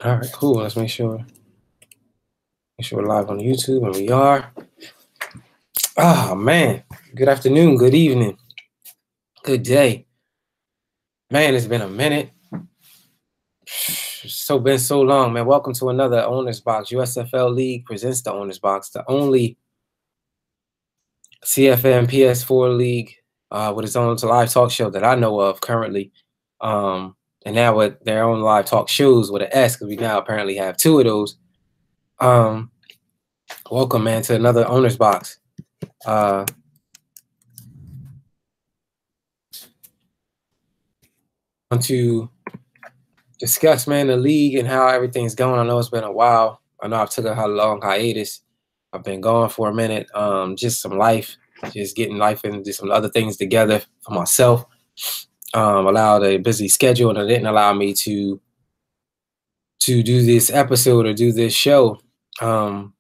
All right, cool. Let's make sure we're live on YouTube, and we are. Oh man, good afternoon, good evening, good day. Man, it's been a minute. Been so long, man. Welcome to another Owner's Box. USFL League Presents the Owner's Box, the only CFM PS4 League with its own live talk show that I know of currently. And now with their own live talk shows with an S, because we now apparently have two of those. Welcome, man, to another Owner's Box. To discuss, man, the league and how everything's going. I know it's been a while. I know I've took a long hiatus. I've been gone for a minute. Just some life, just getting life and just some other things together for myself. Allowed a busy schedule, and it didn't allow me to do this episode or do this show. So,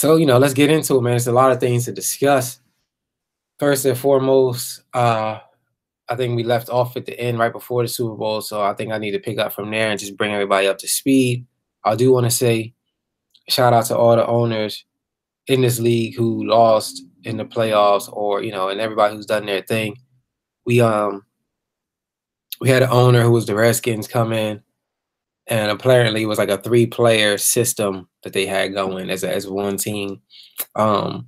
let's get into it, man. There's a lot of things to discuss. First and foremost, I think we left off at the end right before the Super Bowl, so I think I need to pick up from there and just bring everybody up to speed. I do want to say shout out to all the owners in this league who lost in the playoffs, or and everybody who's done their thing. We had an owner who was the Redskins come in, and apparently it was like a 3-player system that they had going as one team. To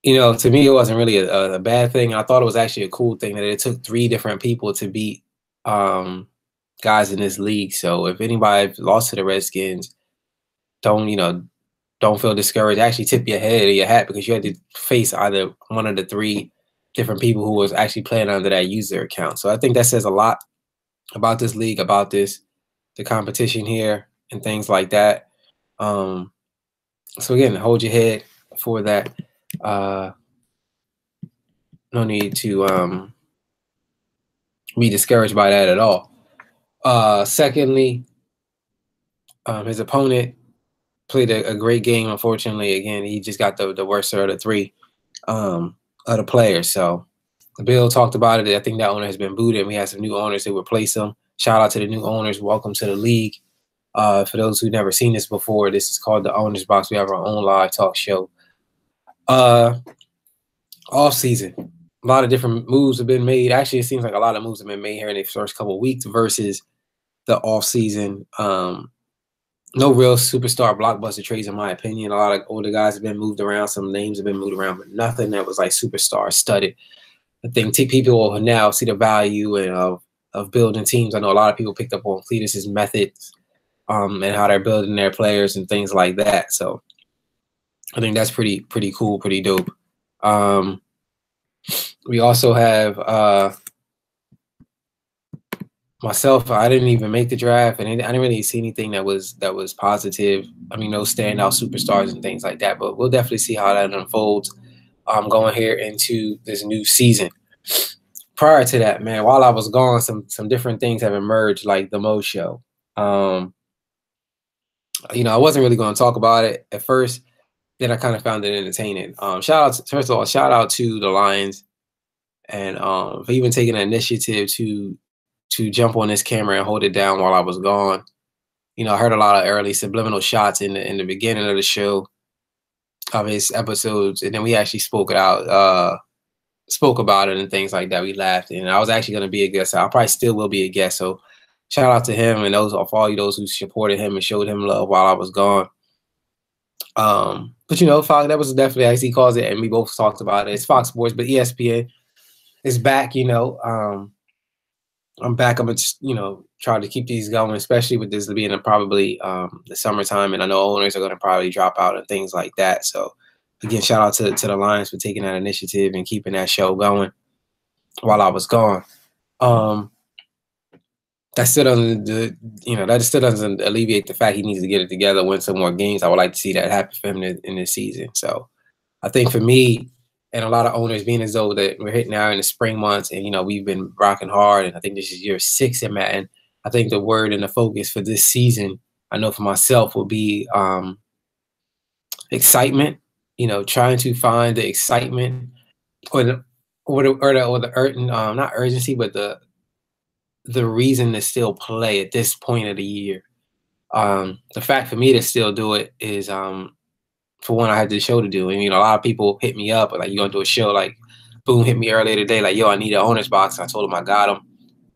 me, it wasn't really a bad thing. I thought it was actually a cool thing that it took 3 different people to beat guys in this league. So if anybody lost to the Redskins, don't feel discouraged. Actually tip your head or your hat, because you had to face either one of the 3 different people who was actually playing under that user account. So I think that says a lot about this league, about the competition here and things like that. So again, hold your head for that. No need to be discouraged by that at all. Secondly, his opponent played a great game. Unfortunately, again, he just got the worst of the 3 of the players. So Bill talked about it. I think that owner has been booted. We had some new owners that replace him. Shout out to the new owners. Welcome to the league. For those who've never seen this before, this is called the Owner's Box. We have our own live talk show. Off season, a lot of different moves have been made. Actually, it seems like a lot of moves have been made here in the first couple of weeks versus the off season. No real superstar blockbuster trades, in my opinion. A lot of older guys have been moved around. Some names have been moved around, but nothing that was like superstar studded. I think people now see the value of building teams. I know a lot of people picked up on Cletus's methods and how they're building their players and things like that. So I think that's pretty cool, pretty dope. We also have myself. I didn't even make the draft, and I didn't really see anything that was positive. I mean, no standout superstars and things like that. But we'll definitely see how that unfolds. Going here into this new season. Prior to that, man, while I was gone, some different things have emerged, like the Mo Show. I wasn't really going to talk about it at first. Then I kind of found it entertaining. First of all, shout out to the Lions and for even taking an initiative to jump on this camera and hold it down while I was gone. I heard a lot of early subliminal shots in the beginning of the show, of his episodes, and then we actually spoke about it and things like that. We laughed, and I was actually going to be a guest. So I probably still will be a guest. So shout out to him and all those who supported him and showed him love while I was gone. But Fox, that was definitely, as he calls it, and we both talked about it. It's Fox Sports, but ESPN is back. I'm back. I'm just, try to keep these going, especially with this being probably the summertime, and I know owners are going to probably drop out and things like that. So again, shout out to the Lions for taking that initiative and keeping that show going while I was gone. That still doesn't alleviate the fact he needs to get it together, win some more games. I would like to see that happen for him in this season. So I think for me and a lot of owners, being as though that we're hitting now in the spring months and, we've been rocking hard, and I think this is year 6 in Madden. I think the word and the focus for this season, I know for myself, will be excitement, trying to find the excitement or not urgency, but the reason to still play at this point of the year. The fact for me to still do it is, for one, I had this show to do, and a lot of people hit me up like, "You gonna do a show?" Like, Boom hit me earlier today, like, "Yo, I need an owner's box." I told him I got them.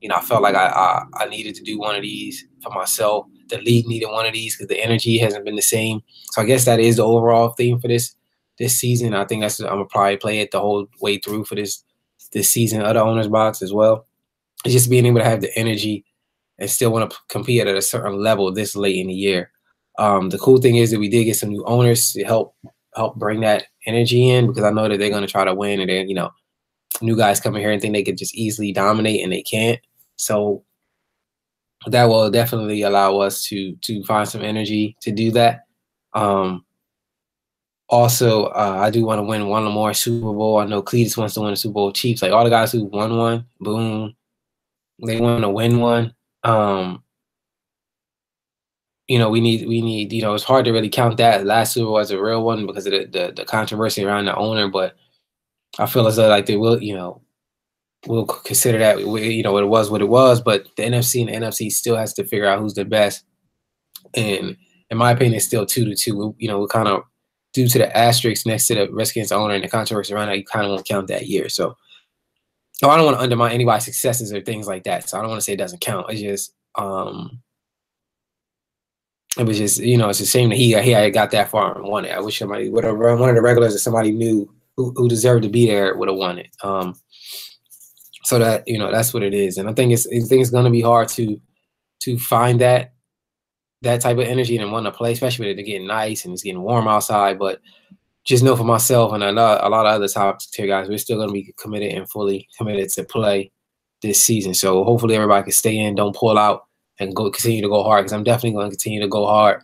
I felt like I needed to do one of these for myself. The league needed one of these because the energy hasn't been the same. So I guess that is the overall theme for this season. I think I'm gonna probably play it the whole way through for this season of the owner's box as well. It's just being able to have the energy and still want to compete at a certain level this late in the year. The cool thing is that we did get some new owners to help bring that energy in, because I know that they're going to try to win, and then new guys come in here and think they could just easily dominate, and they can't. So that will definitely allow us to find some energy to do that. Also, I do want to win one more Super Bowl. I know Cletus wants to win a Super Bowl. Chiefs, like all the guys who won one, boom, they want to win one. We need, it's hard to really count that last Super Bowl as a real one because of the controversy around the owner, but I feel as though like they will, we'll consider that, what it was, but the NFC and the NFC still has to figure out who's the best. And in my opinion, it's still 2-2. We kind of, due to the asterisk next to the Redskins owner and the controversy around that, you kind of won't count that year. So I don't want to undermine anybody's successes or things like that. So I don't want to say it doesn't count. It's just, it was just, it's a shame that he got that far and won it. I wish somebody would have run, one of the regulars that somebody knew who deserved to be there would have won it. So that, that's what it is. And I think it's going to be hard to find that type of energy and want to play, especially with it getting nice and it's getting warm outside. But just know for myself and a lot of other top tier guys, we're still going to be committed and fully committed to play this season. So hopefully everybody can stay in, don't pull out, and continue to go hard, because I'm definitely going to continue to go hard.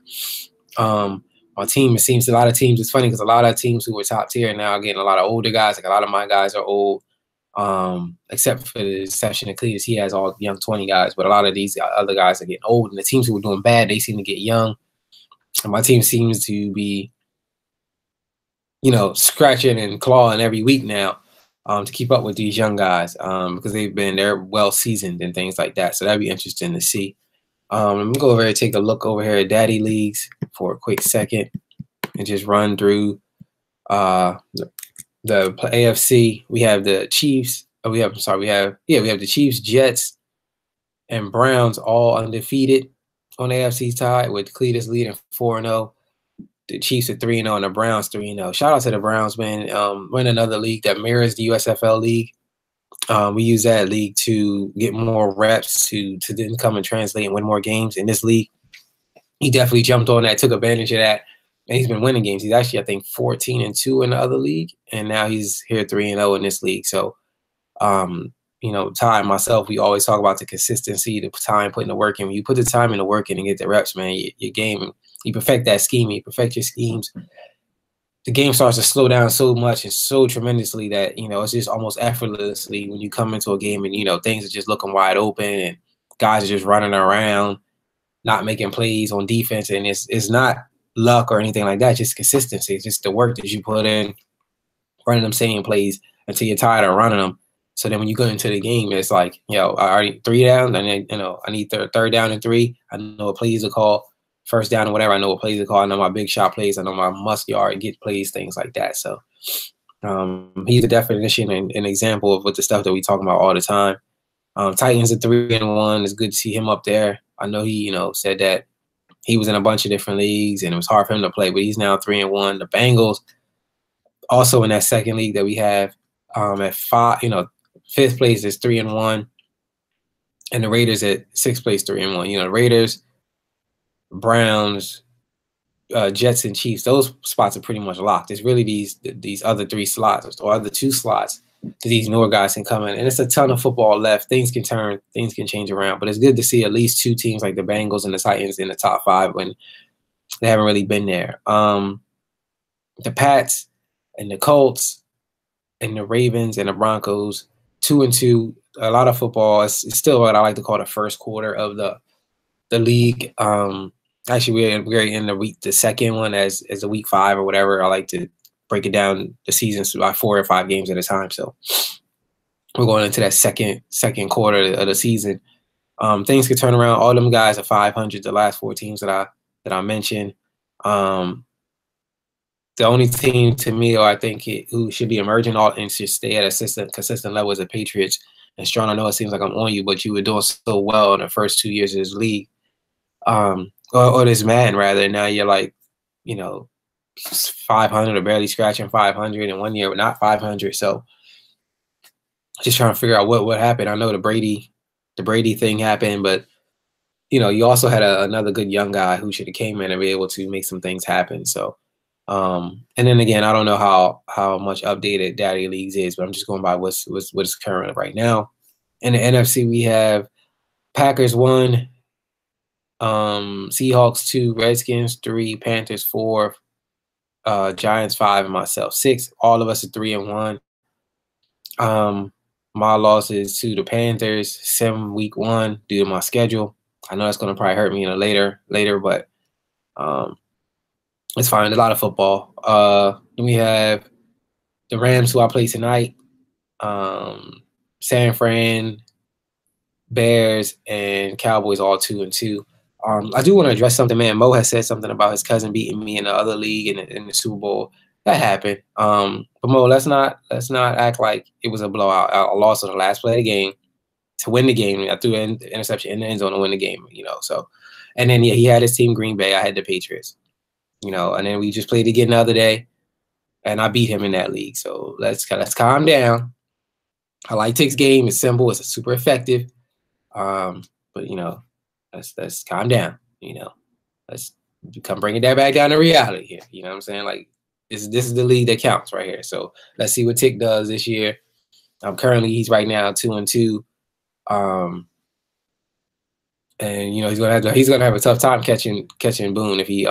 My team, it seems a lot of teams, it's funny because a lot of teams who were top tier now are getting a lot of older guys. Like a lot of my guys are old, except for the exception of Cletus. He has all young 20 guys, but a lot of these other guys are getting old, and the teams who were doing bad, they seem to get young. And my team seems to be, scratching and clawing every week now to keep up with these young guys, because they're well seasoned and things like that. So that'd be interesting to see. Let me go over here and take a look over here at Daddy Leagues for a quick second and just run through the AFC. We have the Chiefs. We have the Chiefs, Jets, and Browns all undefeated on AFC side, with Cletus leading 4-0. The Chiefs are 3-0 and the Browns 3-0. Shout out to the Browns, man. We're in another league that mirrors the USFL League. We use that league to get more reps, to then come and translate and win more games in this league. He definitely jumped on that, took advantage of that, and he's been winning games. He's actually, I think, 14-2 in the other league, and now he's here 3-0 in this league. So, Ty and myself, we always talk about the consistency, the time, putting the work in. When you put the time and the work in and get the reps, man, your game, you perfect that scheme, you perfect your schemes, the game starts to slow down so much and so tremendously that, it's just almost effortlessly when you come into a game and, things are just looking wide open and guys are just running around, not making plays on defense. And it's not luck or anything like that. It's just consistency. It's just the work that you put in, running them same plays until you're tired of running them. So then when you go into the game, it's like, I already 3 down, and then, I need third down and 3. I know what plays to call. First down or whatever, I know what plays to call. I know my big shot plays. I know my must yard get plays, things like that. So he's a definition and an example of what the stuff that we talk about all the time. Titans are 3-1. It's good to see him up there. I know he, said that he was in a bunch of different leagues and it was hard for him to play, but he's now 3-1. The Bengals also in that second league that we have at 5, 5th place is 3-1, and the Raiders at 6th place 3-1. The Raiders, Browns, Jets, and Chiefs, those spots are pretty much locked. It's really these other 3 slots or other 2 slots that these newer guys can come in. And it's a ton of football left. Things can turn, things can change around. But it's good to see at least 2 teams like the Bengals and the Titans in the top 5 when they haven't really been there. The Pats and the Colts and the Ravens and the Broncos, 2-2. A lot of football. It's still what I like to call the first quarter of the league. Actually, we're in the second one as the week 5 or whatever. I like to break it down the seasons by 4 or 5 games at a time. So we're going into that second quarter of the season. Things could turn around. All them guys are 500. The last 4 teams that I mentioned. The only team to me, or I think who should be emerging and should stay at a consistent level is the Patriots. And Strong, I know it seems like I'm on you, but you were doing so well in the first 2 years of this league, or this Madden rather. Now you're like, 500 or barely scratching 500 in 1 year, but not 500. So just trying to figure out what happened. I know the Brady thing happened, but you also had another good young guy who should have came in and be able to make some things happen. So. And then again, I don't know how much updated Daddy Leagues is, but I'm just going by what's current right now. In the NFC, we have Packers 1, Seahawks 2, Redskins 3, Panthers 4, Giants 5, and myself 6. All of us are 3-1. My losses to the Panthers 7 week 1 due to my schedule. I know that's going to probably hurt me in a later, but it's fine. A lot of football. Then we have the Rams, who I play tonight. San Fran, Bears, and Cowboys all 2-2. I do want to address something, man. Mo has said something about his cousin beating me in the other league in the Super Bowl. That happened. But Mo, let's not act like it was a blowout. I lost on the last play of the game to win the game. I threw an interception in the end zone to win the game. So, and then he had his team Green Bay. I had the Patriots. And then we just played again the other day, and I beat him in that league. So let's calm down. I like Tick's game. It's simple. It's super effective. But let's calm down. Let's bring it back down to reality here. You know what I'm saying? Like this is the league that counts right here. So let's see what Tick does this year. Currently he's right now 2-2. And he's gonna have a tough time catching Boone if he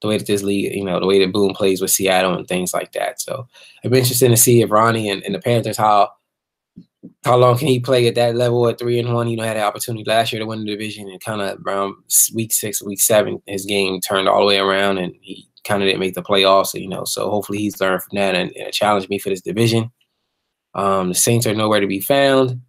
the way that this league, the way that Boone plays with Seattle and things like that. So it'd be interesting to see if Ronnie and the Panthers, how long can he play at that level at 3-1? Had the opportunity last year to win the division, and kind of around week 6, week 7, his game turned all the way around, and he kind of didn't make the playoffs. So hopefully he's learned from that and challenged me for this division. The Saints are nowhere to be found.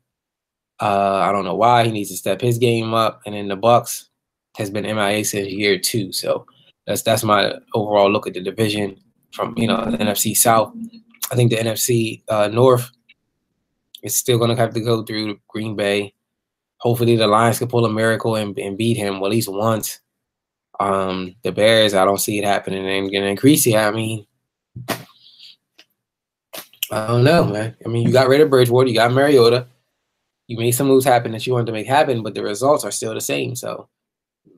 I don't know why. He needs to step his game up. And then the Bucks has been MIA since year 2. So that's my overall look at the division from the NFC South. I think the NFC North is still going to have to go through Green Bay. Hopefully the Lions can pull a miracle and beat him at least once. The Bears, I don't see it happening. And Greasy, I don't know, man. You got rid of Bridgewater, you got Mariota. You made some moves happen that you wanted to make happen, but the results are still the same. So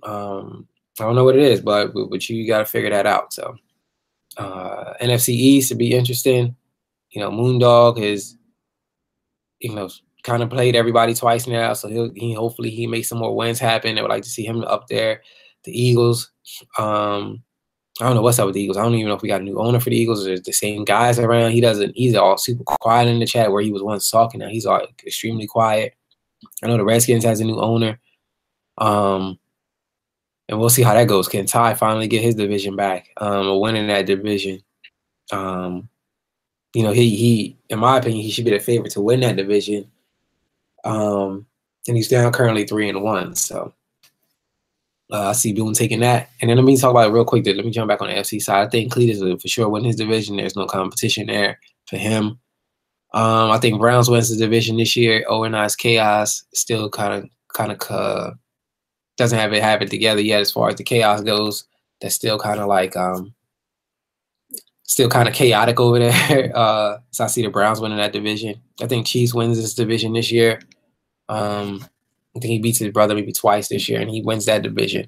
I don't know what it is, but you got to figure that out. So NFC East would be interesting. Moondog is, kind of played everybody twice now, so hopefully he makes some more wins happen. I would like to see him up there. The Eagles, I don't know what's up with the Eagles. I don't even know if we got a new owner for the Eagles. Or there's the same guys around. He's all super quiet in the chat where he was once talking. Now he's all extremely quiet. I know the Redskins has a new owner. And we'll see how that goes. Can Ty finally get his division back? Or winning that division? He, in my opinion, he should be the favorite to win that division. And he's down currently 3-1. So I see Boone taking that. And then let me talk about it real quick. Let me jump back on the FC side. I think Cletus will for sure win his division. There's no competition there for him. I think Browns wins the division this year. Owen-I's Chaos still kind of doesn't have it together yet as far as the chaos goes. That's still kind of like still kind of chaotic over there. So I see the Browns winning that division. I think Chiefs wins this division this year. I think he beats his brother maybe twice this year, and he wins that division.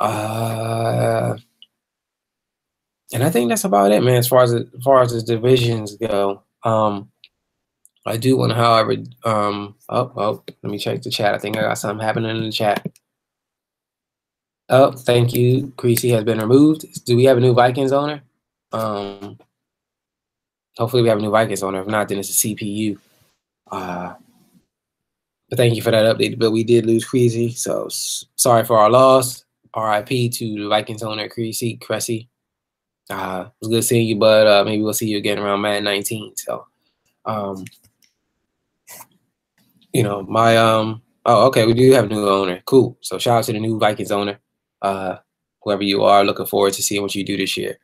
And I think that's about it, man. As far as the divisions go. I do want to, however, let me check the chat. I think I got something happening in the chat. Oh, thank you. Creasy has been removed. Do we have a new Vikings owner? Hopefully we have a new Vikings owner. If not, then it's a CPU. But thank you for that update. But we did lose Creasy, so sorry for our loss. RIP to the Vikings owner, Cressy. It was good seeing you, bud. Maybe we'll see you again around Madden 19. So, Oh, okay. We do have a new owner. Cool. So shout out to the new Vikings owner. Whoever you are, looking forward to seeing what you do this year.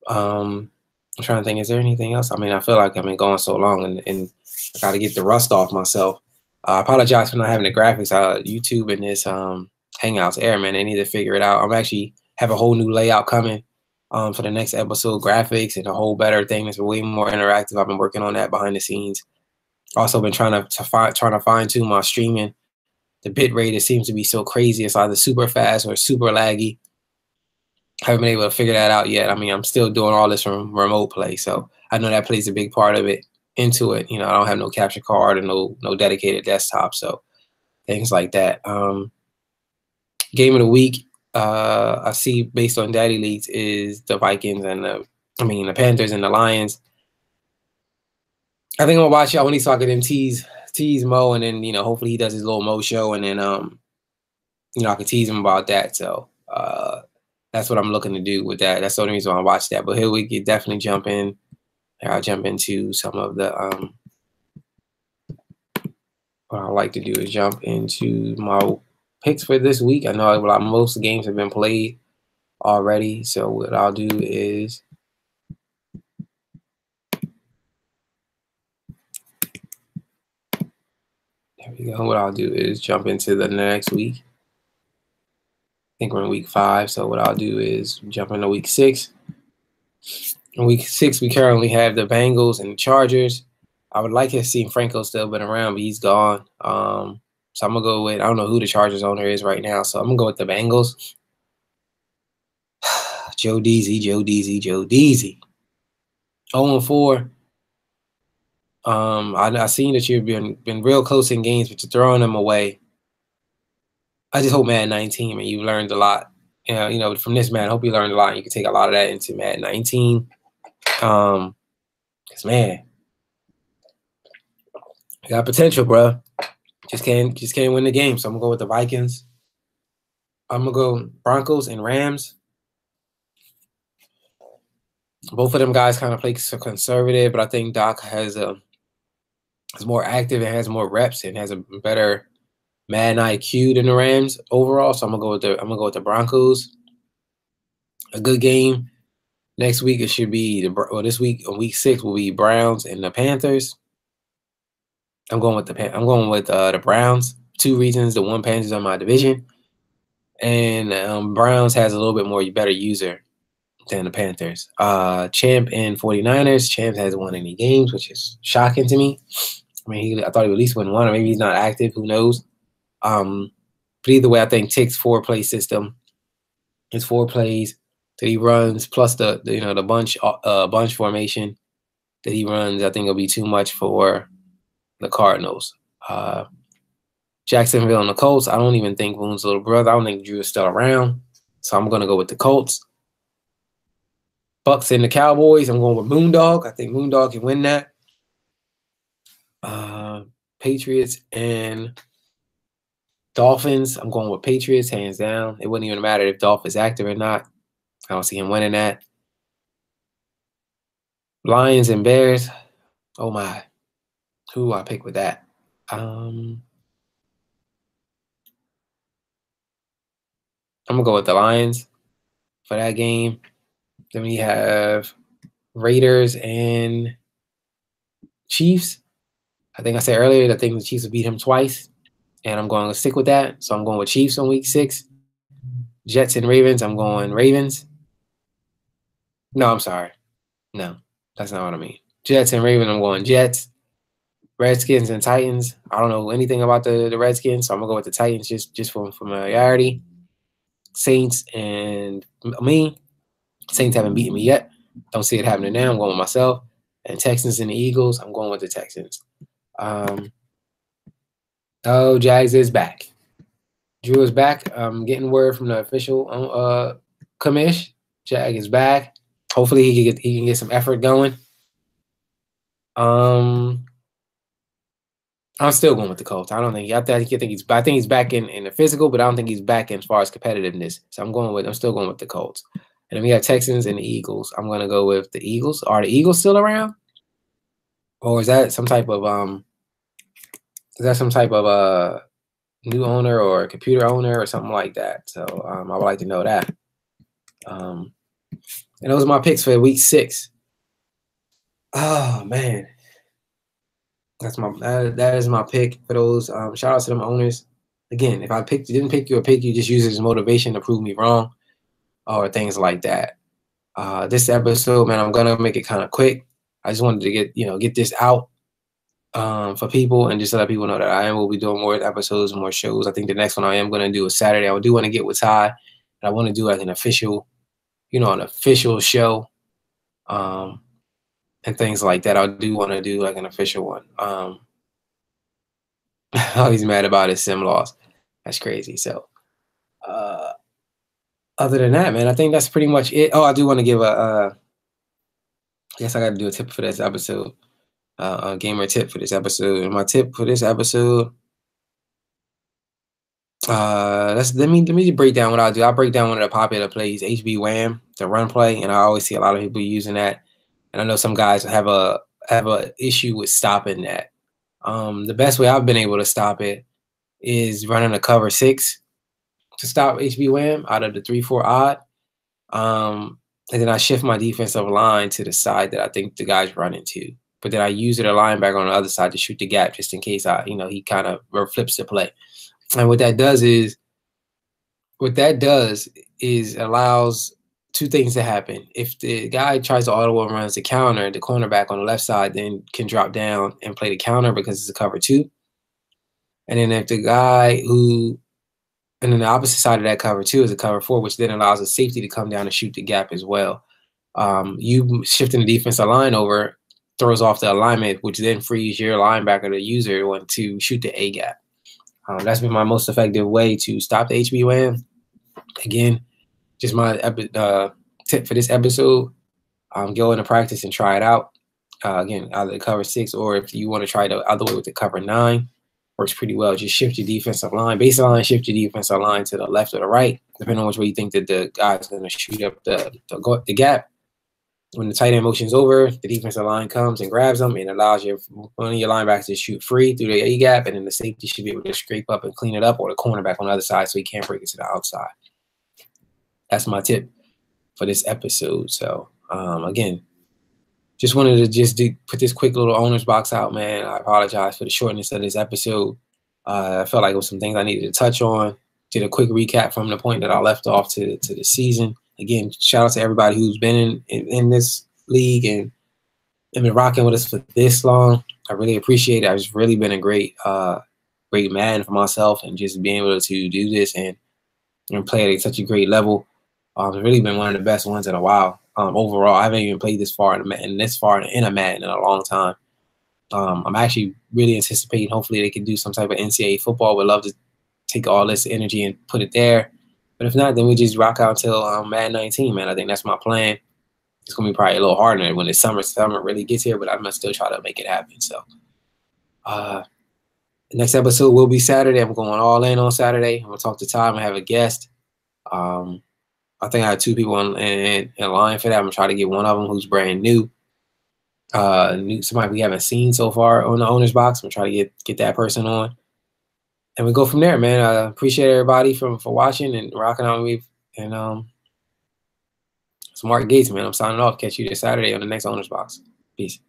I'm trying to think, is there anything else? I mean, I feel like I've been going so long and I got to get the rust off myself. I apologize for not having the graphics. YouTube and this Hangouts air, man, they need to figure it out. I'm actually have a whole new layout coming for the next episode, graphics and a whole better thing that's way more interactive. I've been working on that behind the scenes. Also been trying to fine tune my streaming. The bit rate, it seems to be so crazy. It's either super fast or super laggy. Haven't been able to figure that out yet. I mean, I'm still doing all this from remote play, so I know that plays a big part of it into it. You know, I don't have no capture card and no dedicated desktop, so things like that. Game of the week, I see based on Daddy Leagues is the Vikings and the Panthers and the Lions. I think I'm gonna watch it only so I can then tease Mo, and then hopefully he does his little Mo show, and then I can tease him about that. So that's what I'm looking to do with that. That's the only reason I watch that. But here we can definitely jump in. I'll jump into some of the what I like to do is jump into my picks for this week. I know most of the games have been played already, so what I'll do is there we go. What I'll do is jump into the next week. I think we're in week 5, so what I'll do is jump into week 6. In week 6, we currently have the Bengals and the Chargers. I would like to see Franco still been around, but he's gone. So I'm gonna go with, I don't know who the Chargers owner is right now, so I'm gonna go with the Bengals. Joe Deasy. 0-4. I seen that you've been real close in games, but you're throwing them away. I just hope Madden 19, man, you learned a lot. From this, man, I hope you learned a lot. You can take a lot of that into Madden 19. Cause man, you got potential, bro. Just can't win the game. So I'm gonna go with the Vikings. I'm gonna go Broncos and Rams. Both of them guys kind of play so conservative, but I think Doc is more active and has more reps and has a better Madden IQ than the Rams overall. So I'm gonna go with the Broncos. A good game. Next week it should be this week on week 6 will be Browns and the Panthers. I'm going with the Browns. 2 reasons: the one, Panthers are my division, and Browns has a little bit more better user than the Panthers. Champ and 49ers. Champ hasn't won any games, which is shocking to me. I mean, I thought he would at least win one, or maybe he's not active. Who knows? But either way, I think Tick's 4-play system. His 4 plays that he runs, plus the bunch formation that he runs, I think it'll be too much for the Cardinals. Jacksonville and the Colts. I don't even think Boone's little brother. I don't think Drew is still around, so I'm gonna go with the Colts. Bucks and the Cowboys. I'm going with Moondog. I think Moondog can win that. Patriots and Dolphins. I'm going with Patriots, hands down. It wouldn't even matter if Dolph is active or not. I don't see him winning that. Lions and Bears. Oh my. Who do I pick with that? I'm gonna go with the Lions for that game. Then we have Raiders and Chiefs. I think I said earlier that I think the Chiefs will beat him twice, and I'm going to stick with that. So I'm going with Chiefs on week 6. Jets and Ravens. I'm going Ravens. No, I'm sorry. No, that's not what I mean. Jets and Ravens. I'm going Jets. Redskins and Titans. I don't know anything about the Redskins, so I'm gonna go with the Titans just for familiarity. Saints and me. Saints haven't beaten me yet. Don't see it happening now. I'm going with myself. And Texans and the Eagles. I'm going with the Texans. Jags is back. Drew is back. I'm getting word from the official commish. Jag is back. Hopefully he can get some effort going. I'm still going with the Colts. I think he's back in the physical, but I don't think he's back in as far as competitiveness. So I'm still going with the Colts. And then we got Texans and the Eagles. I'm gonna go with the Eagles. Are the Eagles still around? Or is that some type of new owner or a computer owner or something like that. So I would like to know that. And those are my picks for week 6. Oh man, that is my pick for those. Shout out to them owners. Again, if I didn't pick you or pick you, just use it as motivation to prove me wrong or things like that. This episode, man, I'm gonna make it kind of quick. I just wanted to get this out for people and just to let people know that I will be doing more episodes and more shows. I think the next one I am gonna do is Saturday. I do want to get with Ty, and I want to do like an official show, and things like that. I do want to do like an official one. Oh, he's mad about his sim loss. That's crazy. So, other than that, man, I think that's pretty much it. Oh, I do want to give I guess I got to do a tip for this episode. A gamer tip for this episode. And my tip for this episode, let me break down what I'll do. I'll break down one of the popular plays, HB Wham, the run play, and I always see a lot of people using that. And I know some guys have a issue with stopping that. The best way I've been able to stop it is running a cover 6 to stop HB Wham out of the 3-4 odd. And then I shift my defensive line to the side that I think the guy's running to. But then I use it a linebacker on the other side to shoot the gap just in case he kind of flips the play. And what that does is allows two things to happen. If the guy tries to audible and runs the counter, the cornerback on the left side then can drop down and play the counter because it's a cover 2. And then if the guy and then the opposite side of that cover 2 is a cover 4, which then allows a safety to come down and shoot the gap as well. You shifting the defensive line over throws off the alignment, which then frees your linebacker, the user, to shoot the A gap. That's been my most effective way to stop the HB Wham. Again, just my tip for this episode. Go into practice and try it out. Again, either the cover 6 or if you want to try the other way with the cover 9. Works pretty well. Just shift your defensive line, baseline, shift your defensive line to the left or the right, depending on which way you think that the guy's going to shoot up the gap. When the tight end motion's over, the defensive line comes and grabs them and allows one of your linebackers to shoot free through the A gap, and then the safety should be able to scrape up and clean it up, or the cornerback on the other side so he can't break it to the outside. That's my tip for this episode. So, again, just wanted to put this quick little owner's box out, man. I apologize for the shortness of this episode. I felt like it was some things I needed to touch on. Did a quick recap from the point that I left off to the season. Again, shout out to everybody who's been in this league and been rocking with us for this long. I really appreciate it. It's really been a great Madden for myself, and just being able to do this and play at such a great level. It's really been one of the best ones in a while. Overall, I haven't even played this far in a Madden in a long time. I'm actually really anticipating, hopefully they can do some type of NCAA football. Would love to take all this energy and put it there. But if not, then we just rock out until Madden 19, man. I think that's my plan. It's going to be probably a little harder when the summer really gets here, but I'm going to still try to make it happen. So the next episode will be Saturday. I'm going all in on Saturday. I'm going to talk to Ty. I'm going to have a guest. I think I have 2 people in line for that. I'm going to try to get one of them who's brand new. Somebody we haven't seen so far on the owner's box. I'm going to try to get that person on. And we go from there, man. I appreciate everybody for watching and rocking out with me. And it's Marc Gates, man. I'm signing off. Catch you this Saturday on the next owner's box. Peace.